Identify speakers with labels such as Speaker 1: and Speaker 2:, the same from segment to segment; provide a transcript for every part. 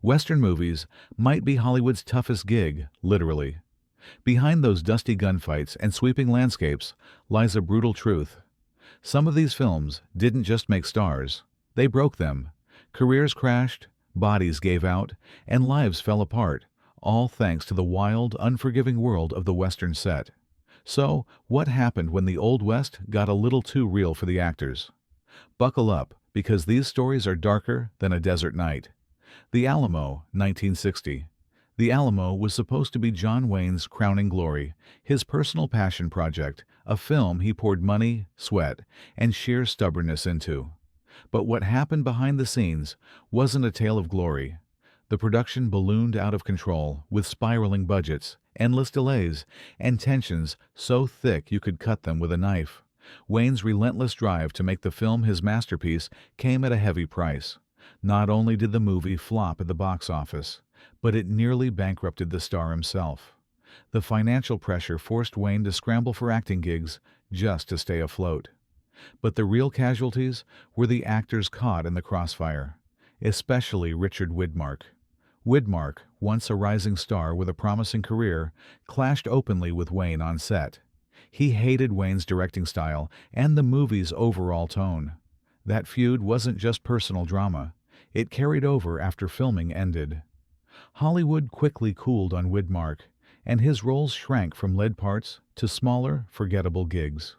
Speaker 1: Western movies might be Hollywood's toughest gig, literally. Behind those dusty gunfights and sweeping landscapes lies a brutal truth. Some of these films didn't just make stars, they broke them. Careers crashed, bodies gave out, and lives fell apart, all thanks to the wild, unforgiving world of the Western set. So, what happened when the Old West got a little too real for the actors? Buckle up, because these stories are darker than a desert night. The Alamo, 1960. The Alamo was supposed to be John Wayne's crowning glory, his personal passion project, a film he poured money, sweat, and sheer stubbornness into. But what happened behind the scenes wasn't a tale of glory. The production ballooned out of control, with spiraling budgets, endless delays, and tensions so thick you could cut them with a knife. Wayne's relentless drive to make the film his masterpiece came at a heavy price. Not only did the movie flop at the box office, but it nearly bankrupted the star himself. The financial pressure forced Wayne to scramble for acting gigs just to stay afloat. But the real casualties were the actors caught in the crossfire, especially Richard Widmark. Widmark, once a rising star with a promising career, clashed openly with Wayne on set. He hated Wayne's directing style and the movie's overall tone. That feud wasn't just personal drama. It carried over after filming ended. Hollywood quickly cooled on Widmark, and his roles shrank from lead parts to smaller, forgettable gigs.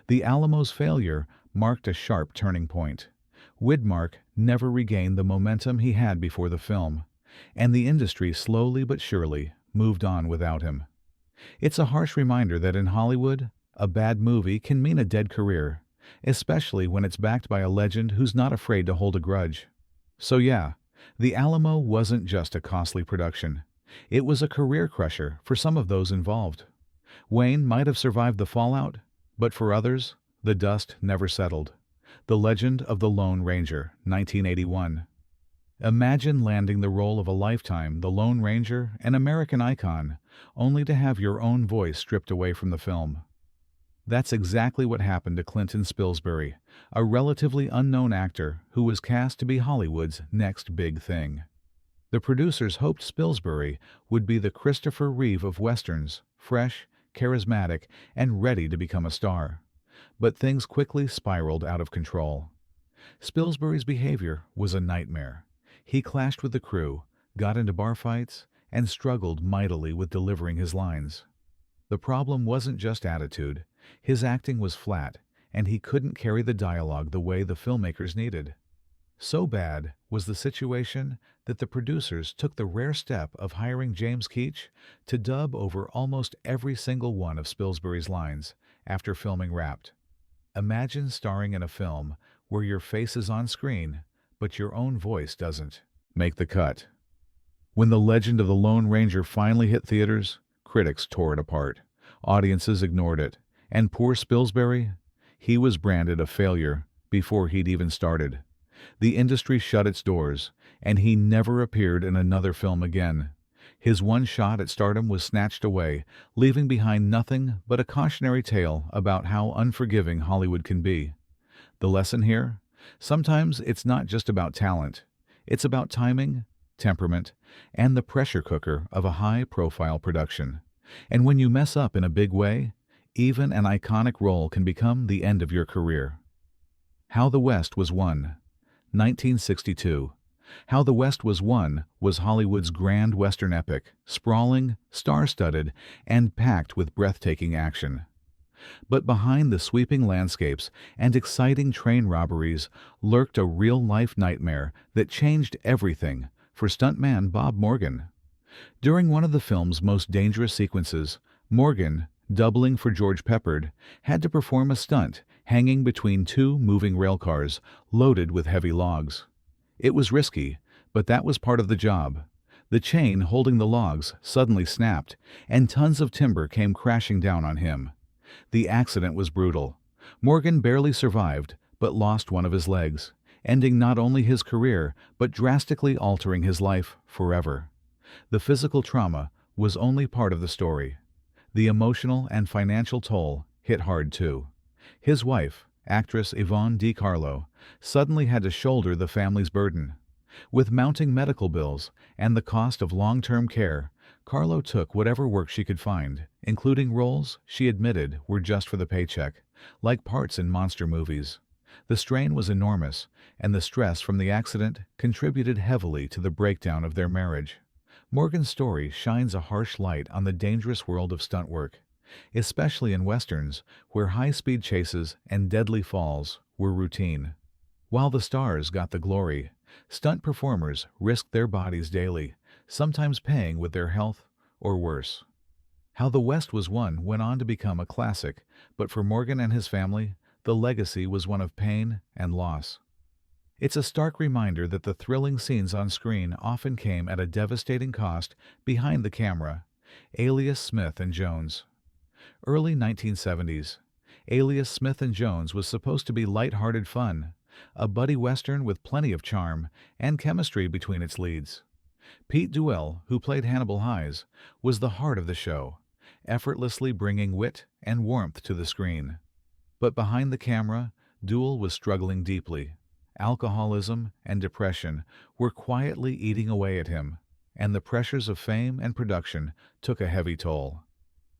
Speaker 1: The Alamo's failure marked a sharp turning point. Widmark never regained the momentum he had before the film, and the industry slowly but surely moved on without him. It's a harsh reminder that in Hollywood, a bad movie can mean a dead career, especially when it's backed by a legend who's not afraid to hold a grudge. So yeah, The Alamo wasn't just a costly production. It was a career crusher for some of those involved. Wayne might have survived the fallout, but for others, the dust never settled. The Legend of the Lone Ranger, 1981. Imagine landing the role of a lifetime, the Lone Ranger, an American icon, only to have your own voice stripped away from the film. That's exactly what happened to Clinton Spilsbury, a relatively unknown actor who was cast to be Hollywood's next big thing. The producers hoped Spilsbury would be the Christopher Reeve of westerns, fresh, charismatic, and ready to become a star. But things quickly spiraled out of control. Spilsbury's behavior was a nightmare. He clashed with the crew, got into bar fights, and struggled mightily with delivering his lines. The problem wasn't just attitude. His acting was flat, and he couldn't carry the dialogue the way the filmmakers needed. So bad was the situation that the producers took the rare step of hiring James Keach to dub over almost every single one of Spilsbury's lines after filming wrapped. Imagine starring in a film where your face is on screen, but your own voice doesn't make the cut. When The Legend of the Lone Ranger finally hit theaters, critics tore it apart. Audiences ignored it. And poor Spilsbury, he was branded a failure before he'd even started. The industry shut its doors, and he never appeared in another film again. His one shot at stardom was snatched away, leaving behind nothing but a cautionary tale about how unforgiving Hollywood can be. The lesson here? Sometimes it's not just about talent. It's about timing, temperament, and the pressure cooker of a high-profile production. And when you mess up in a big way, even an iconic role can become the end of your career. How the West Was Won, 1962. How the West Was Won was Hollywood's grand Western epic, sprawling, star-studded, and packed with breathtaking action. But behind the sweeping landscapes and exciting train robberies lurked a real-life nightmare that changed everything for stuntman Bob Morgan. During one of the film's most dangerous sequences, Morgan, doubling for George Peppard, had to perform a stunt hanging between two moving railcars loaded with heavy logs. It was risky, but that was part of the job. The chain holding the logs suddenly snapped, and tons of timber came crashing down on him. The accident was brutal. Morgan barely survived, but lost one of his legs, ending not only his career, but drastically altering his life forever. The physical trauma was only part of the story. The emotional and financial toll hit hard too. His wife, actress Yvonne Di Carlo, suddenly had to shoulder the family's burden. With mounting medical bills and the cost of long-term care, Carlo took whatever work she could find, including roles she admitted were just for the paycheck, like parts in monster movies. The strain was enormous, and the stress from the accident contributed heavily to the breakdown of their marriage. Morgan's story shines a harsh light on the dangerous world of stunt work, especially in westerns where high-speed chases and deadly falls were routine. While the stars got the glory, stunt performers risked their bodies daily, sometimes paying with their health or worse. How the West Was Won went on to become a classic, but for Morgan and his family, the legacy was one of pain and loss. It's a stark reminder that the thrilling scenes on screen often came at a devastating cost behind the camera. Alias Smith and Jones. Early 1970s. Alias Smith and Jones was supposed to be light-hearted fun, a buddy western with plenty of charm and chemistry between its leads. Pete Duell, who played Hannibal Hayes, was the heart of the show, effortlessly bringing wit and warmth to the screen. But behind the camera, Duell was struggling deeply. Alcoholism and depression were quietly eating away at him, and the pressures of fame and production took a heavy toll.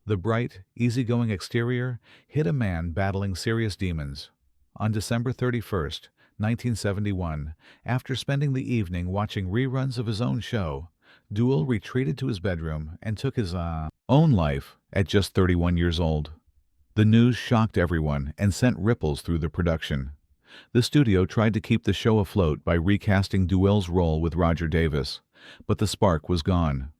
Speaker 1: The bright, easygoing exterior hid a man battling serious demons. On December 31st, 1971, after spending the evening watching reruns of his own show, Duell retreated to his bedroom and took his own life at just 31 years old. The news shocked everyone and sent ripples through the production. The studio tried to keep the show afloat by recasting Duell's role with Roger Davis, but the spark was gone.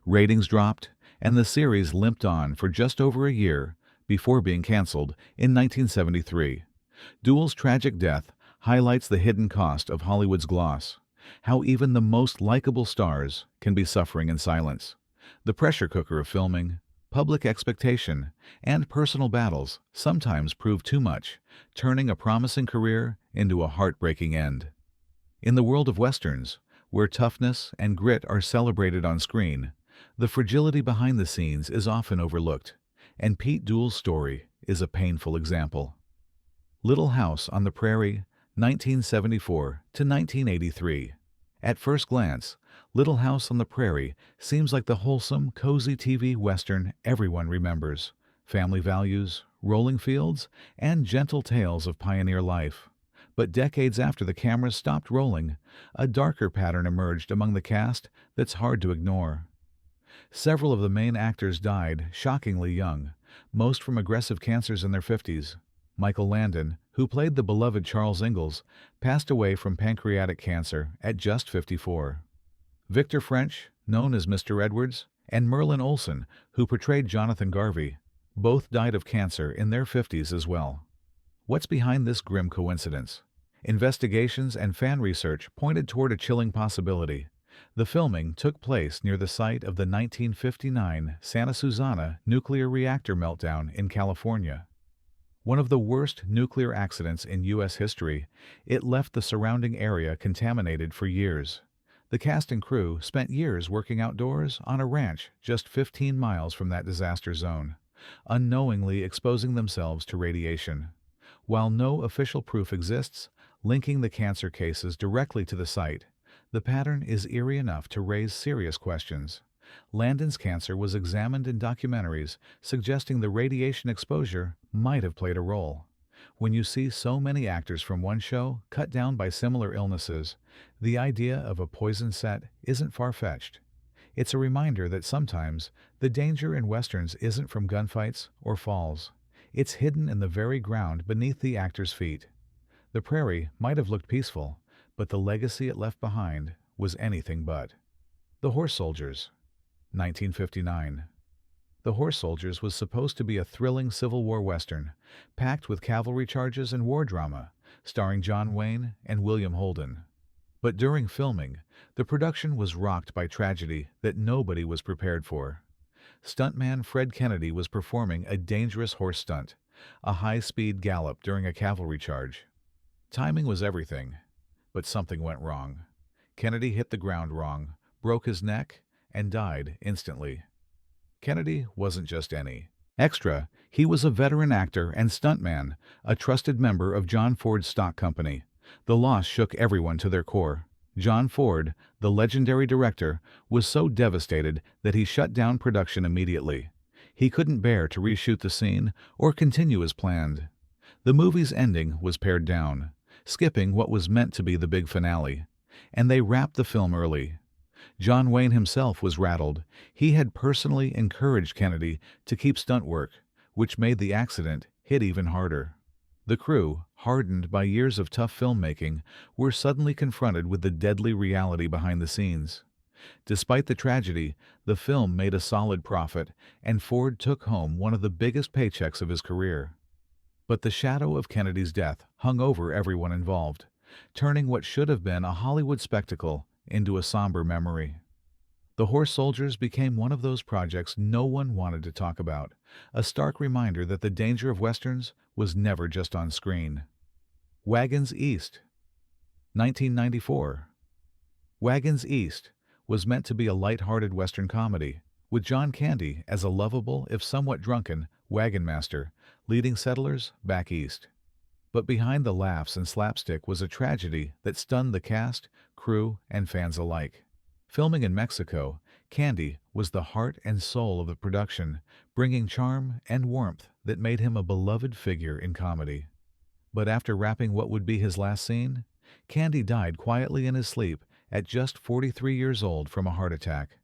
Speaker 1: Ratings dropped, and the series limped on for just over a year before being canceled in 1973. Duell's tragic death highlights the hidden cost of Hollywood's gloss, how even the most likable stars can be suffering in silence. The pressure cooker of filming, public expectation, and personal battles sometimes prove too much, turning a promising career into a heartbreaking end. In the world of westerns, where toughness and grit are celebrated on screen, the fragility behind the scenes is often overlooked, and Pete Duell's story is a painful example. Little House on the Prairie, 1974 to 1983. At first glance, Little House on the Prairie seems like the wholesome, cozy TV western everyone remembers. Family values, rolling fields, and gentle tales of pioneer life. But decades after the cameras stopped rolling, a darker pattern emerged among the cast that's hard to ignore. Several of the main actors died shockingly young, most from aggressive cancers in their 50s. Michael Landon, who played the beloved Charles Ingalls, passed away from pancreatic cancer at just 54. Victor French, known as Mr. Edwards, and Merlin Olsen, who portrayed Jonathan Garvey, both died of cancer in their 50s as well. What's behind this grim coincidence? Investigations and fan research pointed toward a chilling possibility. The filming took place near the site of the 1959 Santa Susana nuclear reactor meltdown in California. One of the worst nuclear accidents in U.S. history, it left the surrounding area contaminated for years. The cast and crew spent years working outdoors on a ranch just 15 miles from that disaster zone, unknowingly exposing themselves to radiation. While no official proof exists linking the cancer cases directly to the site, the pattern is eerie enough to raise serious questions. Landon's cancer was examined in documentaries suggesting the radiation exposure might have played a role. When you see so many actors from one show cut down by similar illnesses, the idea of a poison set isn't far-fetched. It's a reminder that sometimes the danger in westerns isn't from gunfights or falls. It's hidden in the very ground beneath the actors' feet. The prairie might have looked peaceful, but the legacy it left behind was anything but. The Horse Soldiers, 1959. The Horse Soldiers was supposed to be a thrilling Civil War western, packed with cavalry charges and war drama, starring John Wayne and William Holden. But during filming, the production was rocked by tragedy that nobody was prepared for. Stuntman Fred Kennedy was performing a dangerous horse stunt, a high-speed gallop during a cavalry charge. Timing was everything, but something went wrong. Kennedy hit the ground wrong, broke his neck, and died instantly. Kennedy wasn't just any extra. He was a veteran actor and stuntman, a trusted member of John Ford's stock company. The loss shook everyone to their core. John Ford, the legendary director, was so devastated that he shut down production immediately. He couldn't bear to reshoot the scene or continue as planned. The movie's ending was pared down, skipping what was meant to be the big finale, and they wrapped the film early. John Wayne himself was rattled. He had personally encouraged Kennedy to keep stunt work, which made the accident hit even harder. The crew, hardened by years of tough filmmaking, were suddenly confronted with the deadly reality behind the scenes. Despite the tragedy, the film made a solid profit, and Ford took home one of the biggest paychecks of his career. But the shadow of Kennedy's death hung over everyone involved, turning what should have been a Hollywood spectacle into a somber memory. The Horse Soldiers became one of those projects no one wanted to talk about, a stark reminder that the danger of westerns was never just on screen. Wagons East, 1994. Wagons East was meant to be a light-hearted western comedy, with John Candy as a lovable, if somewhat drunken, wagon master leading settlers back east. But behind the laughs and slapstick was a tragedy that stunned the cast, crew, and fans alike. Filming in Mexico, Candy was the heart and soul of the production, bringing charm and warmth that made him a beloved figure in comedy. But after wrapping what would be his last scene, Candy died quietly in his sleep at just 43 years old from a heart attack.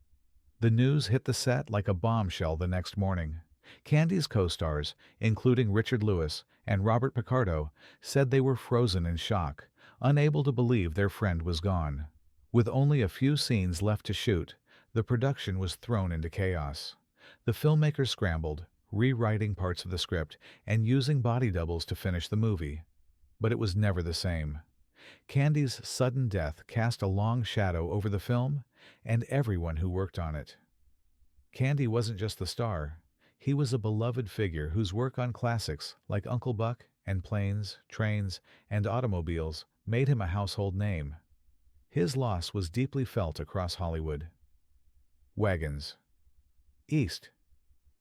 Speaker 1: The news hit the set like a bombshell the next morning. Candy's co-stars, including Richard Lewis and Robert Picardo, said they were frozen in shock, unable to believe their friend was gone. With only a few scenes left to shoot, the production was thrown into chaos. The filmmakers scrambled, rewriting parts of the script and using body doubles to finish the movie. But it was never the same. Candy's sudden death cast a long shadow over the film and everyone who worked on it. Candy wasn't just the star. He was a beloved figure whose work on classics like Uncle Buck and Planes, Trains, and Automobiles made him a household name. His loss was deeply felt across Hollywood. Wagons East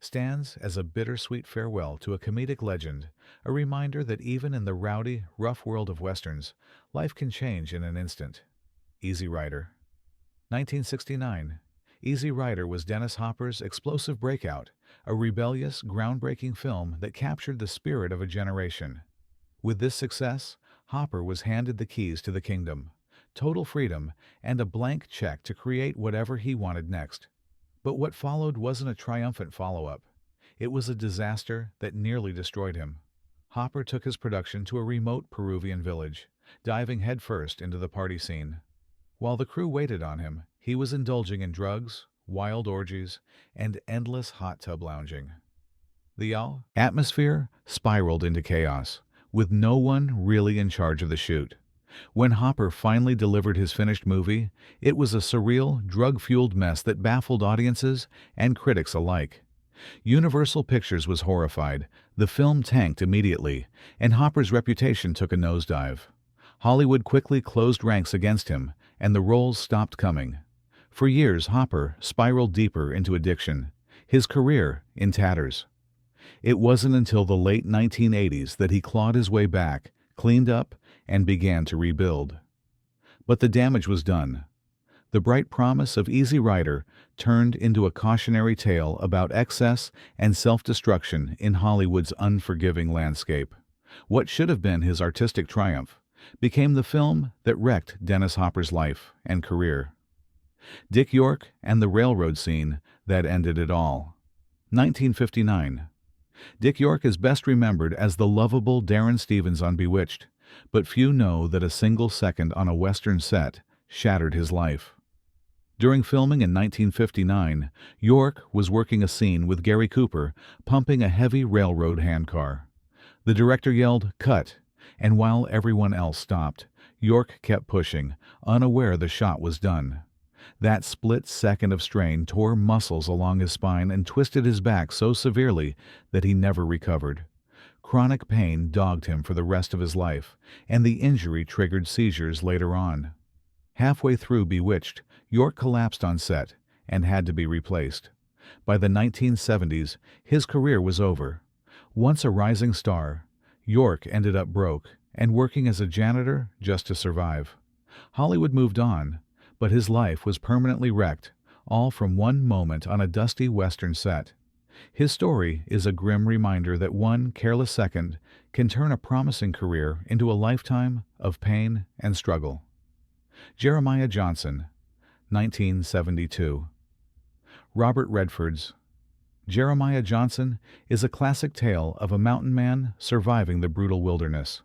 Speaker 1: stands as a bittersweet farewell to a comedic legend, a reminder that even in the rowdy, rough world of westerns, life can change in an instant. Easy Rider, 1969. Easy Rider was Dennis Hopper's explosive breakout, a rebellious, groundbreaking film that captured the spirit of a generation. With this success, Hopper was handed the keys to the kingdom, total freedom, and a blank check to create whatever he wanted next. But what followed wasn't a triumphant follow-up. It was a disaster that nearly destroyed him. Hopper took his production to a remote Peruvian village, diving headfirst into the party scene. While the crew waited on him, he was indulging in drugs, wild orgies, and endless hot tub lounging. The atmosphere spiraled into chaos, with no one really in charge of the shoot. When Hopper finally delivered his finished movie, it was a surreal, drug-fueled mess that baffled audiences and critics alike. Universal Pictures was horrified, the film tanked immediately, and Hopper's reputation took a nosedive. Hollywood quickly closed ranks against him, and the roles stopped coming. For years, Hopper spiraled deeper into addiction, his career in tatters. It wasn't until the late 1980s that he clawed his way back, cleaned up, and began to rebuild. But the damage was done. The bright promise of Easy Rider turned into a cautionary tale about excess and self-destruction in Hollywood's unforgiving landscape. What should have been his artistic triumph became the film that wrecked Dennis Hopper's life and career. Dick York and the railroad scene that ended it all. 1959. Dick York is best remembered as the lovable Darren Stevens on Bewitched, but few know that a single second on a Western set shattered his life. During filming in 1959, York was working a scene with Gary Cooper pumping a heavy railroad handcar. The director yelled, "Cut!" and while everyone else stopped, York kept pushing, unaware the shot was done. That split second of strain tore muscles along his spine and twisted his back so severely that he never recovered. Chronic pain dogged him for the rest of his life, and the injury triggered seizures later on. Halfway through Bewitched, York collapsed on set and had to be replaced. By the 1970s, his career was over. Once a rising star, York ended up broke and working as a janitor just to survive. Hollywood moved on, but his life was permanently wrecked, all from one moment on a dusty Western set. His story is a grim reminder that one careless second can turn a promising career into a lifetime of pain and struggle. Jeremiah Johnson, 1972. Robert Redford's Jeremiah Johnson is a classic tale of a mountain man surviving the brutal wilderness.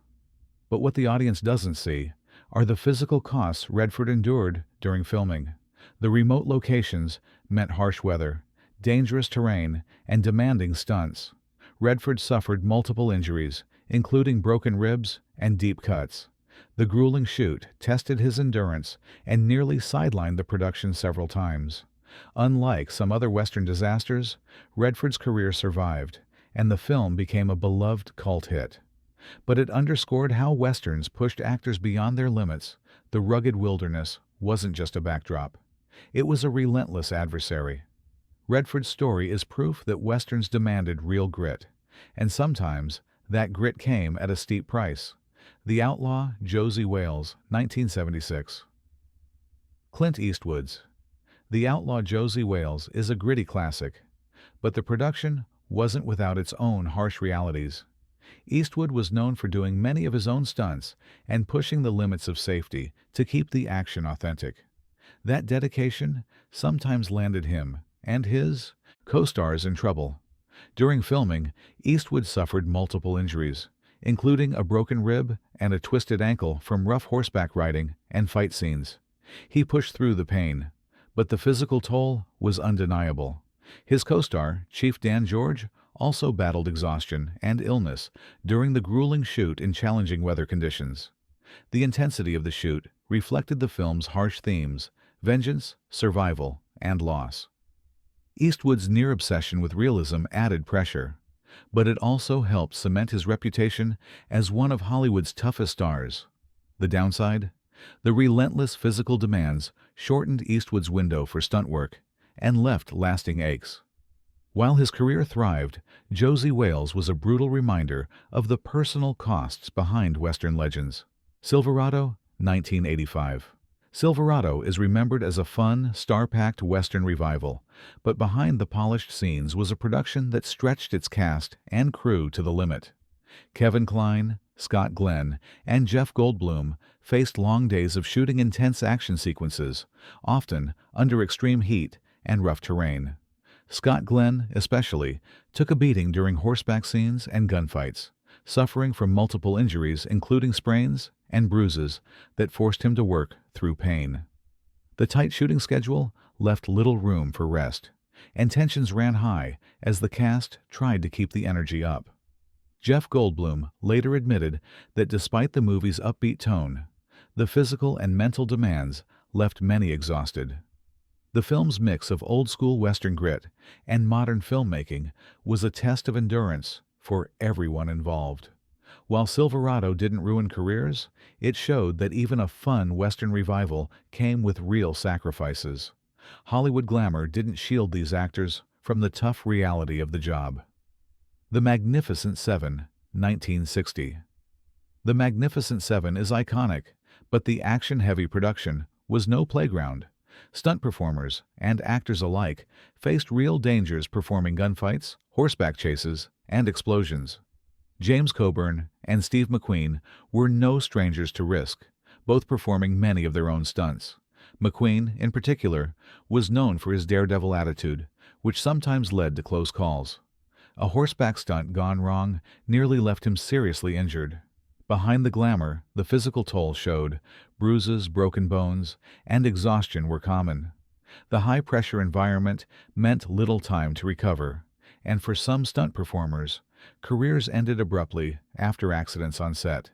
Speaker 1: But what the audience doesn't see are the physical costs Redford endured during filming. The remote locations meant harsh weather, dangerous terrain, and demanding stunts. Redford suffered multiple injuries, including broken ribs and deep cuts. The grueling shoot tested his endurance and nearly sidelined the production several times. Unlike some other Western disasters, Redford's career survived, and the film became a beloved cult hit. But it underscored how Westerns pushed actors beyond their limits. The rugged wilderness wasn't just a backdrop. It was a relentless adversary. Redford's story is proof that Westerns demanded real grit, and sometimes that grit came at a steep price. The Outlaw Josie Wales, 1976. Clint Eastwood's The Outlaw Josie Wales is a gritty classic, but the production wasn't without its own harsh realities. Eastwood was known for doing many of his own stunts and pushing the limits of safety to keep the action authentic. That dedication sometimes landed him and his co-stars in trouble. During filming, Eastwood suffered multiple injuries, including a broken rib and a twisted ankle from rough horseback riding and fight scenes. He pushed through the pain, but the physical toll was undeniable. His co-star, Chief Dan George, also battled exhaustion and illness during the grueling shoot in challenging weather conditions. The intensity of the shoot reflected the film's harsh themes: vengeance, survival, and loss. Eastwood's near obsession with realism added pressure, but it also helped cement his reputation as one of Hollywood's toughest stars. The downside? The relentless physical demands shortened Eastwood's window for stunt work and left lasting aches. While his career thrived, Josie Wales was a brutal reminder of the personal costs behind Western legends. Silverado, 1985. Silverado is remembered as a fun, star-packed Western revival, but behind the polished scenes was a production that stretched its cast and crew to the limit. Kevin Kline, Scott Glenn, and Jeff Goldblum faced long days of shooting intense action sequences, often under extreme heat and rough terrain. Scott Glenn, especially, took a beating during horseback scenes and gunfights, suffering from multiple injuries including sprains and bruises that forced him to work through pain. The tight shooting schedule left little room for rest, and tensions ran high as the cast tried to keep the energy up. Jeff Goldblum later admitted that despite the movie's upbeat tone, the physical and mental demands left many exhausted. The film's mix of old-school Western grit and modern filmmaking was a test of endurance for everyone involved. While Silverado didn't ruin careers, it showed that even a fun Western revival came with real sacrifices. Hollywood glamour didn't shield these actors from the tough reality of the job. The Magnificent Seven, 1960. The Magnificent Seven is iconic, but the action-heavy production was no playground. Stunt performers and actors alike faced real dangers performing gunfights, horseback chases, and explosions. James Coburn and Steve McQueen were no strangers to risk, both performing many of their own stunts. McQueen, in particular, was known for his daredevil attitude, which sometimes led to close calls. A horseback stunt gone wrong nearly left him seriously injured. Behind the glamour, the physical toll showed. Bruises, broken bones, and exhaustion were common. The high-pressure environment meant little time to recover, and for some stunt performers, careers ended abruptly after accidents on set.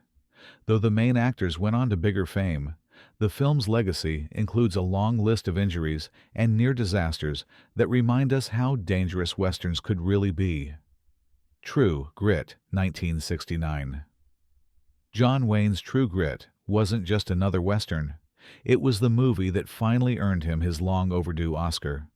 Speaker 1: Though the main actors went on to bigger fame, the film's legacy includes a long list of injuries and near disasters that remind us how dangerous Westerns could really be. True Grit, 1969. John Wayne's True Grit wasn't just another Western. It was the movie that finally earned him his long-overdue Oscar.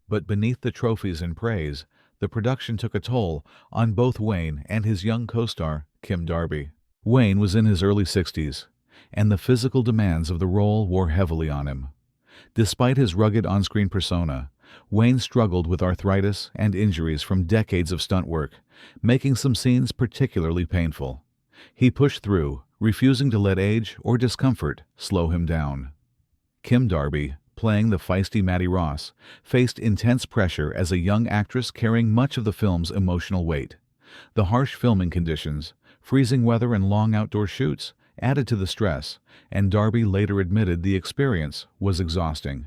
Speaker 1: But beneath the trophies and praise, the production took a toll on both Wayne and his young co-star, Kim Darby. Wayne was in his early 60s, and the physical demands of the role wore heavily on him. Despite his rugged on-screen persona, Wayne struggled with arthritis and injuries from decades of stunt work, making some scenes particularly painful. He pushed through, refusing to let age or discomfort slow him down. Kim Darby, playing the feisty Maddie Ross, faced intense pressure as a young actress carrying much of the film's emotional weight. The harsh filming conditions, freezing weather and long outdoor shoots added to the stress, and Darby later admitted the experience was exhausting.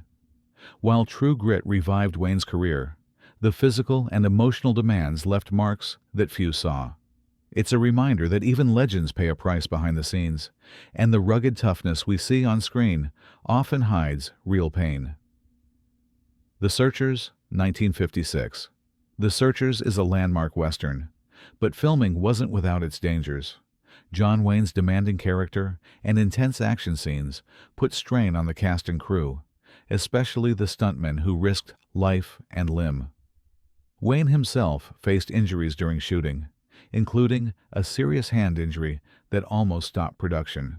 Speaker 1: While True Grit revived Wayne's career, the physical and emotional demands left marks that few saw. It's a reminder that even legends pay a price behind the scenes, and the rugged toughness we see on screen often hides real pain. The Searchers, 1956. The Searchers is a landmark Western, but filming wasn't without its dangers. John Wayne's demanding character and intense action scenes put strain on the cast and crew, especially the stuntmen who risked life and limb. Wayne himself faced injuries during shooting, including a serious hand injury that almost stopped production.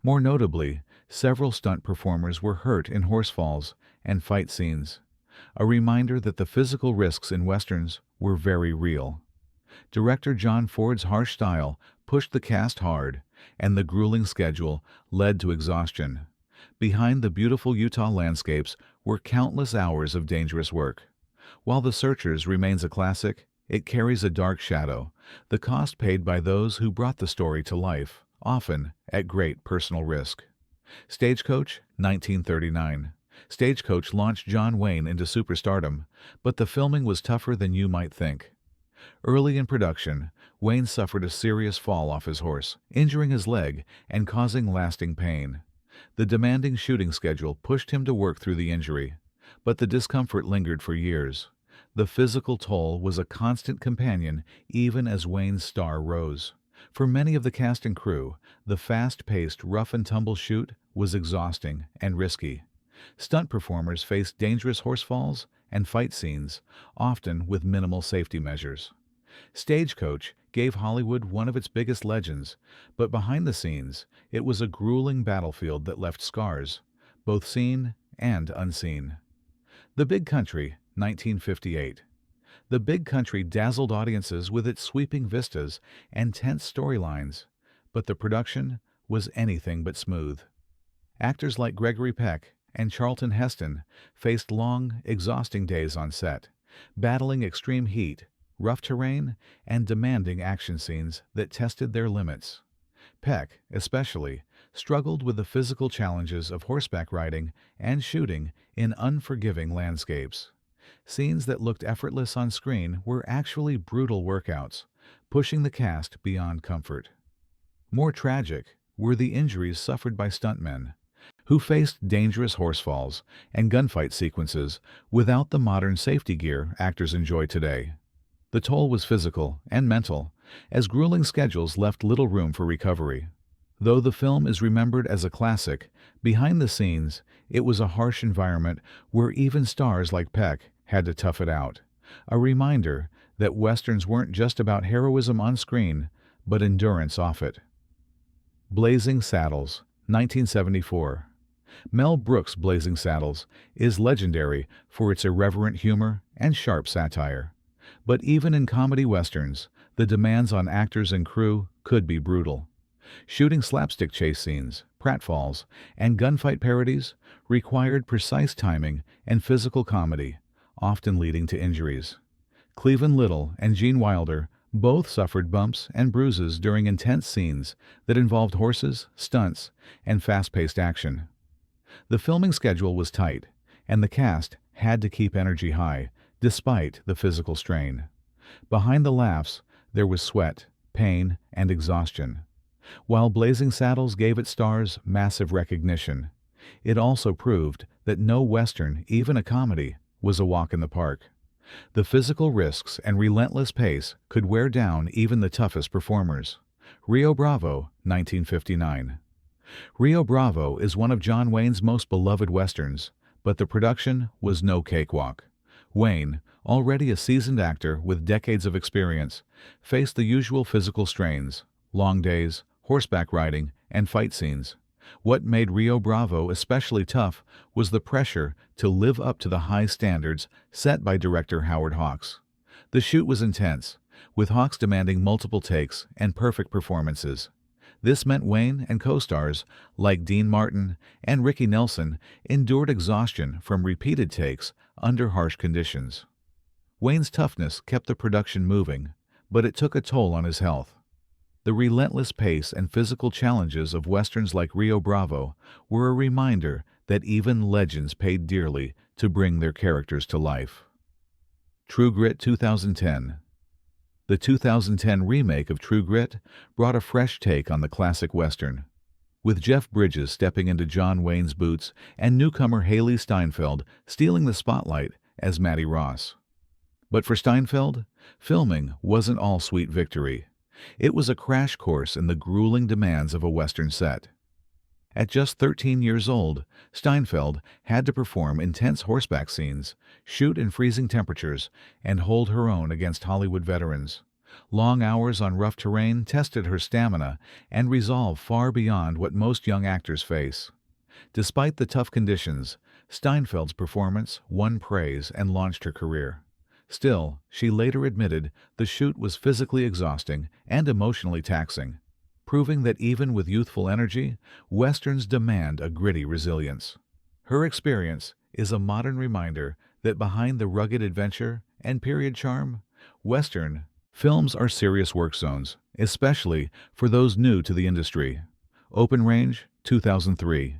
Speaker 1: More notably, several stunt performers were hurt in horse falls and fight scenes, a reminder that the physical risks in westerns were very real. Director John Ford's harsh style pushed the cast hard, and the grueling schedule led to exhaustion. Behind the beautiful Utah landscapes were countless hours of dangerous work. While The Searchers remains a classic, it carries a dark shadow, the cost paid by those who brought the story to life, often at great personal risk. Stagecoach, 1939. Stagecoach launched John Wayne into superstardom, but the filming was tougher than you might think. Early in production, Wayne suffered a serious fall off his horse, injuring his leg and causing lasting pain. The demanding shooting schedule pushed him to work through the injury, but the discomfort lingered for years. The physical toll was a constant companion even as Wayne's star rose. For many of the cast and crew, the fast-paced rough-and-tumble shoot was exhausting and risky. Stunt performers faced dangerous horse falls and fight scenes, often with minimal safety measures. Stagecoach gave Hollywood one of its biggest legends, but behind the scenes, it was a grueling battlefield that left scars, both seen and unseen. The Big Country, 1958. The Big Country dazzled audiences with its sweeping vistas and tense storylines, but the production was anything but smooth. Actors like Gregory Peck and Charlton Heston faced long, exhausting days on set, battling extreme heat, rough terrain, and demanding action scenes that tested their limits. Peck, especially, struggled with the physical challenges of horseback riding and shooting in unforgiving landscapes. Scenes that looked effortless on screen were actually brutal workouts, pushing the cast beyond comfort. More tragic were the injuries suffered by stuntmen, who faced dangerous horse falls and gunfight sequences without the modern safety gear actors enjoy today. The toll was physical and mental, as grueling schedules left little room for recovery. Though the film is remembered as a classic, behind the scenes, it was a harsh environment where even stars like Peck had to tough it out. A reminder that westerns weren't just about heroism on screen, but endurance off it. Blazing Saddles, 1974. Mel Brooks' Blazing Saddles is legendary for its irreverent humor and sharp satire. But even in comedy westerns, the demands on actors and crew could be brutal. Shooting slapstick chase scenes, pratfalls, and gunfight parodies required precise timing and physical comedy, often leading to injuries. Cleveland Little and Gene Wilder both suffered bumps and bruises during intense scenes that involved horses, stunts, and fast-paced action. The filming schedule was tight, and the cast had to keep energy high, despite the physical strain. Behind the laughs, there was sweat, pain, and exhaustion. While Blazing Saddles gave its stars massive recognition, it also proved that no Western, even a comedy, was a walk in the park. The physical risks and relentless pace could wear down even the toughest performers. Rio Bravo, 1959. Rio Bravo is one of John Wayne's most beloved westerns, but the production was no cakewalk. Wayne, already a seasoned actor with decades of experience, faced the usual physical strains: long days, horseback riding, and fight scenes. What made Rio Bravo especially tough was the pressure to live up to the high standards set by director Howard Hawks. The shoot was intense, with Hawks demanding multiple takes and perfect performances. This meant Wayne and co-stars, like Dean Martin and Ricky Nelson, endured exhaustion from repeated takes under harsh conditions. Wayne's toughness kept the production moving, but it took a toll on his health. The relentless pace and physical challenges of westerns like Rio Bravo were a reminder that even legends paid dearly to bring their characters to life. True Grit 2010. The 2010 remake of True Grit brought a fresh take on the classic western, with Jeff Bridges stepping into John Wayne's boots and newcomer Haley Steinfeld stealing the spotlight as Mattie Ross. But for Steinfeld, filming wasn't all sweet victory. It was a crash course in the grueling demands of a western set. At just 13 years old, Steinfeld had to perform intense horseback scenes, shoot in freezing temperatures, and hold her own against Hollywood veterans. Long hours on rough terrain tested her stamina and resolve far beyond what most young actors face. Despite the tough conditions, Steinfeld's performance won praise and launched her career. Still, she later admitted the shoot was physically exhausting and emotionally taxing, proving that even with youthful energy, westerns demand a gritty resilience. Her experience is a modern reminder that behind the rugged adventure and period charm, western films are serious work zones, especially for those new to the industry. Open Range, 2003.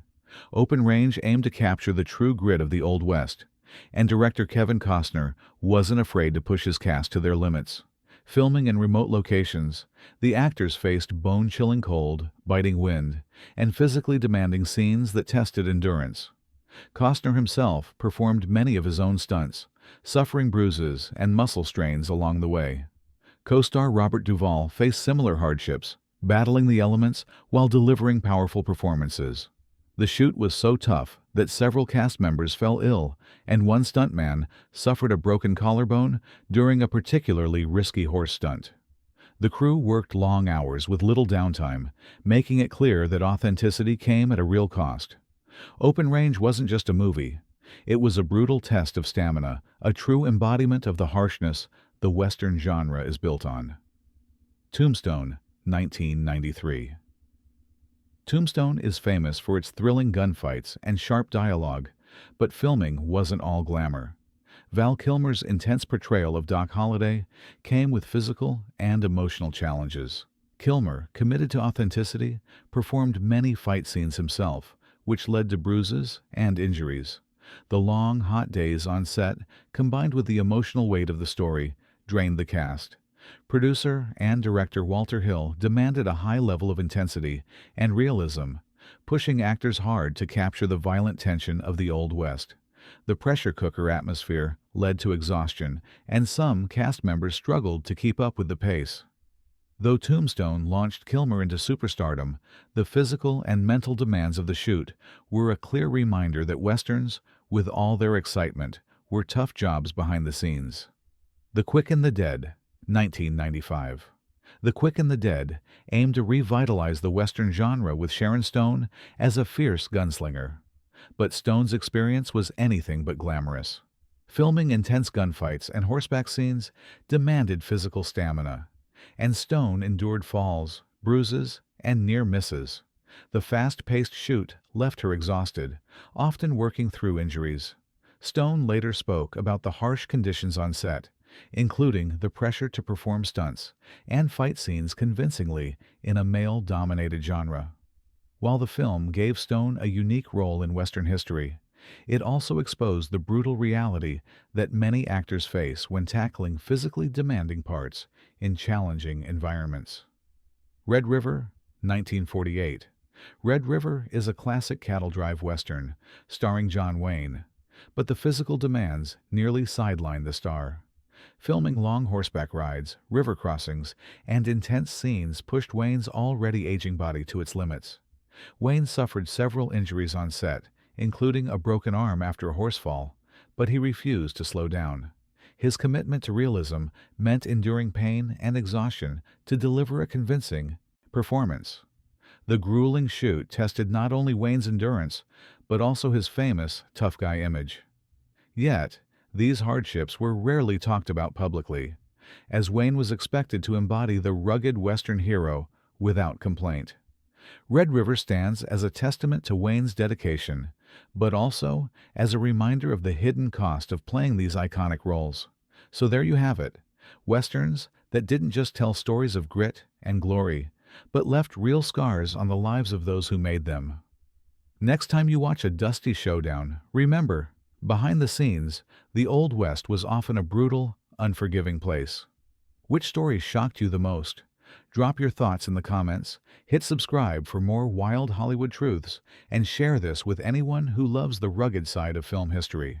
Speaker 1: Open Range aimed to capture the true grit of the Old West, and director Kevin Costner wasn't afraid to push his cast to their limits. Filming in remote locations, the actors faced bone-chilling cold, biting wind, and physically demanding scenes that tested endurance. Costner himself performed many of his own stunts, suffering bruises and muscle strains along the way. Co-star Robert Duvall faced similar hardships, battling the elements while delivering powerful performances. The shoot was so tough that several cast members fell ill, and one stuntman suffered a broken collarbone during a particularly risky horse stunt. The crew worked long hours with little downtime, making it clear that authenticity came at a real cost. Open Range wasn't just a movie. It was a brutal test of stamina, a true embodiment of the harshness the Western genre is built on. Tombstone, 1993. Tombstone is famous for its thrilling gunfights and sharp dialogue, but filming wasn't all glamour. Val Kilmer's intense portrayal of Doc Holliday came with physical and emotional challenges. Kilmer, committed to authenticity, performed many fight scenes himself, which led to bruises and injuries. The long, hot days on set, combined with the emotional weight of the story, drained the cast. Producer and director Walter Hill demanded a high level of intensity and realism, pushing actors hard to capture the violent tension of the Old West. The pressure cooker atmosphere led to exhaustion, and some cast members struggled to keep up with the pace. Though Tombstone launched Kilmer into superstardom, the physical and mental demands of the shoot were a clear reminder that westerns, with all their excitement, were tough jobs behind the scenes. The Quick and the Dead, 1995. The Quick and the Dead aimed to revitalize the Western genre with Sharon Stone as a fierce gunslinger. But Stone's experience was anything but glamorous. Filming intense gunfights and horseback scenes demanded physical stamina, and Stone endured falls, bruises, and near misses. The fast-paced shoot left her exhausted, often working through injuries. Stone later spoke about the harsh conditions on set, including the pressure to perform stunts and fight scenes convincingly in a male-dominated genre. While the film gave Stone a unique role in Western history, it also exposed the brutal reality that many actors face when tackling physically demanding parts in challenging environments. Red River, 1948. Red River is a classic cattle drive Western starring John Wayne, but the physical demands nearly sidelined the star. Filming long horseback rides, river crossings, and intense scenes pushed Wayne's already aging body to its limits. Wayne suffered several injuries on set, including a broken arm after a horse fall, but he refused to slow down. His commitment to realism meant enduring pain and exhaustion to deliver a convincing performance. The grueling shoot tested not only Wayne's endurance, but also his famous tough guy image. Yet, these hardships were rarely talked about publicly, as Wayne was expected to embody the rugged Western hero without complaint. Red River stands as a testament to Wayne's dedication, but also as a reminder of the hidden cost of playing these iconic roles. So there you have it, Westerns that didn't just tell stories of grit and glory, but left real scars on the lives of those who made them. Next time you watch a dusty showdown, remember, behind the scenes, the Old West was often a brutal, unforgiving place. Which story shocked you the most? Drop your thoughts in the comments, hit subscribe for more wild Hollywood truths, and share this with anyone who loves the rugged side of film history.